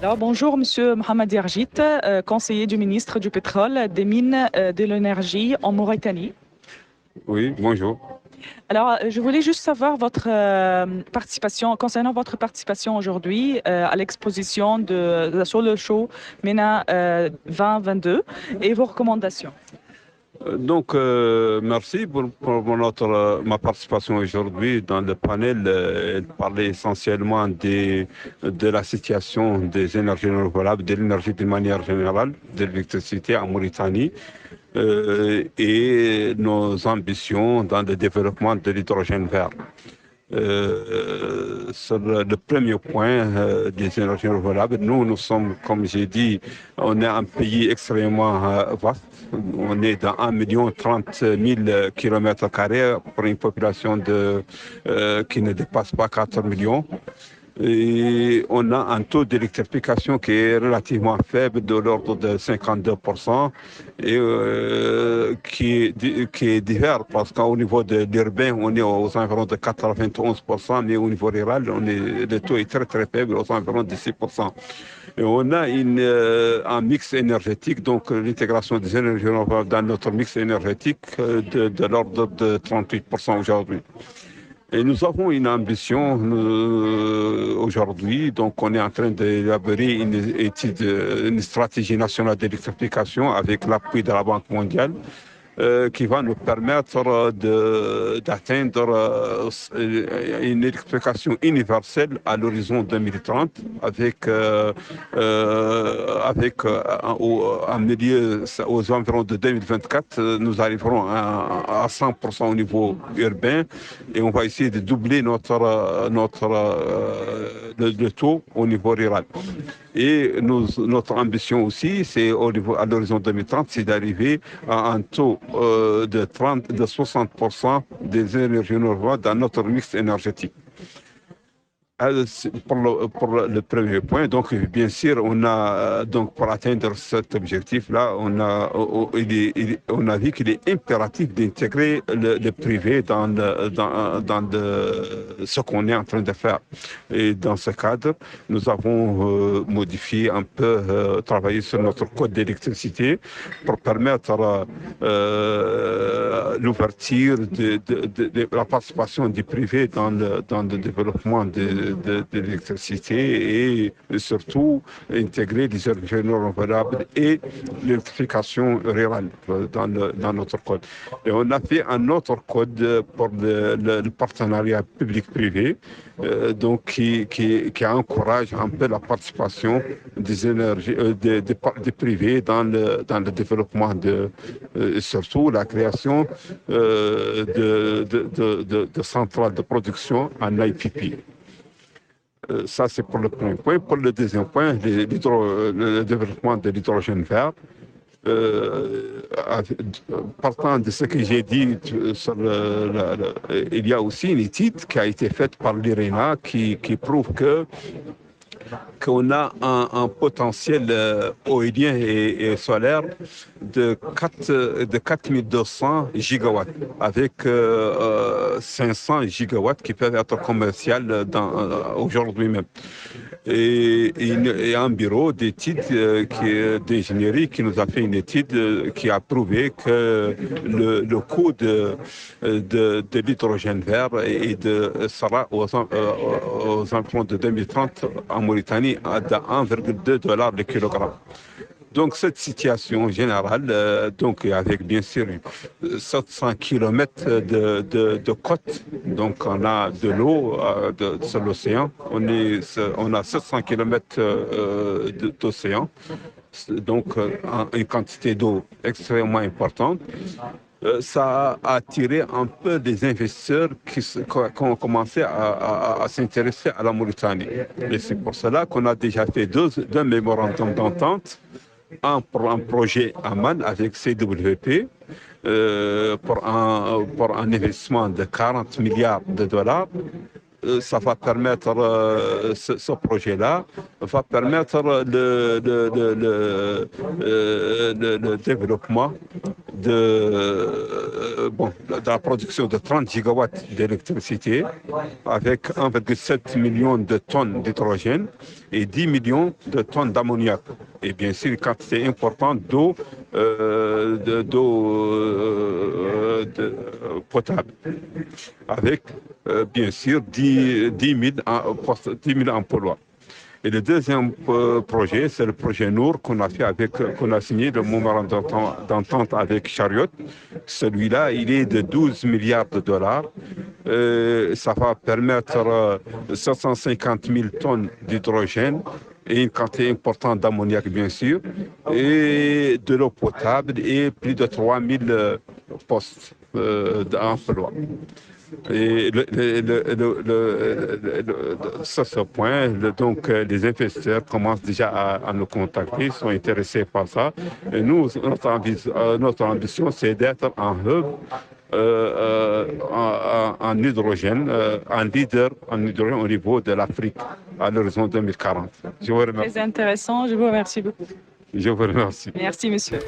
Alors, bonjour, Monsieur Mohamed Yargit, conseiller du ministre du Pétrole, des Mines, de l'Énergie en Mauritanie. Oui, bonjour. Alors, je voulais juste savoir votre participation, concernant votre participation aujourd'hui à l'exposition sur le show MENA 2022 et vos recommandations. Merci pour ma participation aujourd'hui dans le panel. Elle parlait essentiellement de la situation des énergies renouvelables, de l'énergie d'une manière générale, de l'électricité en Mauritanie et nos ambitions dans le développement de l'hydrogène vert. Sur le premier point des énergies renouvelables, nous sommes, comme j'ai dit, on est un pays extrêmement vaste. On est dans 1 30 000 km² pour une population qui ne dépasse pas 4 millions. Et on a un taux d'électrification qui est relativement faible, de l'ordre de 52%, et qui est divers, parce qu'au niveau de l'urbain, on est aux environs de 91%, mais au niveau rural, le taux est très très faible, aux environs de 6%. Et on a un mix énergétique, donc l'intégration des énergies renouvelables dans notre mix énergétique de l'ordre de 38% aujourd'hui. Et nous avons une ambition aujourd'hui, donc on est en train d'élaborer une stratégie nationale d'électrification avec l'appui de la Banque mondiale qui va nous permettre d'atteindre une électrification universelle à l'horizon 2030 en milieu aux environs de 2024, nous arriverons à 100% au niveau urbain et on va essayer de doubler le taux au niveau rural. Et notre ambition aussi, c'est à l'horizon 2030, c'est d'arriver à un taux de 60% des énergies renouvelables dans notre mix énergétique. Pour le premier point, donc bien sûr, donc pour atteindre cet objectif-là, on a vu qu'il est impératif d'intégrer le privé dans ce qu'on est en train de faire. Et dans ce cadre, nous avons modifié un peu, travaillé sur notre code d'électricité pour permettre l'ouverture de la participation du privé dans le développement de l'électricité et surtout intégrer les énergies renouvelables et l'électrification rurale dans notre code. Et on a fait un autre code pour le partenariat public-privé, donc qui encourage un peu la participation des énergies des privés dans le développement surtout la création de centrales de production en IPP. Ça, c'est pour le premier point. Pour le deuxième point, le développement de l'hydrogène vert. Partant de ce que j'ai dit, il y a aussi une étude qui a été faite par l'IRENA qui prouve qu'on a un potentiel éolien et solaire de 4200 gigawatts, avec 500 gigawatts qui peuvent être commerciales aujourd'hui même. Et un bureau d'études d'ingénierie qui nous a fait une étude qui a prouvé que le coût de l'hydrogène vert sera aux environs de 2030 en Mauritanie à 1,2 $ le kilogramme. Donc cette situation générale, donc avec bien sûr 700 km de côte, donc on a de l'eau sur l'océan, on a 700 km d'océan, donc une quantité d'eau extrêmement importante. Ça a attiré un peu des investisseurs qui ont commencé à s'intéresser à la Mauritanie. Et c'est pour cela qu'on a déjà fait deux mémorandums d'entente, un pour un projet Aman avec CWP pour un investissement de 40 milliards de dollars. Ça va permettre, ce projet-là va permettre le développement de la production de 30 gigawatts d'électricité avec 1,7 million de tonnes d'hydrogène et 10 millions de tonnes d'ammoniac. Et bien sûr, une quantité importante d'eau potable, avec bien sûr 10 000 emplois. Et le deuxième projet, c'est le projet Nour qu'on a signé le mémorandum d'entente avec Chariot. Celui-là, il est de 12 milliards de dollars. Ça va permettre 750 000 tonnes d'hydrogène et une quantité importante d'ammoniac, bien sûr, et de l'eau potable et plus de 3 000 postes d'emploi. Et sur ce point, donc, les investisseurs commencent déjà à nous contacter, sont intéressés par ça. Et nous, notre ambition, c'est d'être un hub en hydrogène, un leader en hydrogène au niveau de l'Afrique à l'horizon 2040. Je vous remercie. Très intéressant. Je vous remercie beaucoup. Je vous remercie. Merci, monsieur.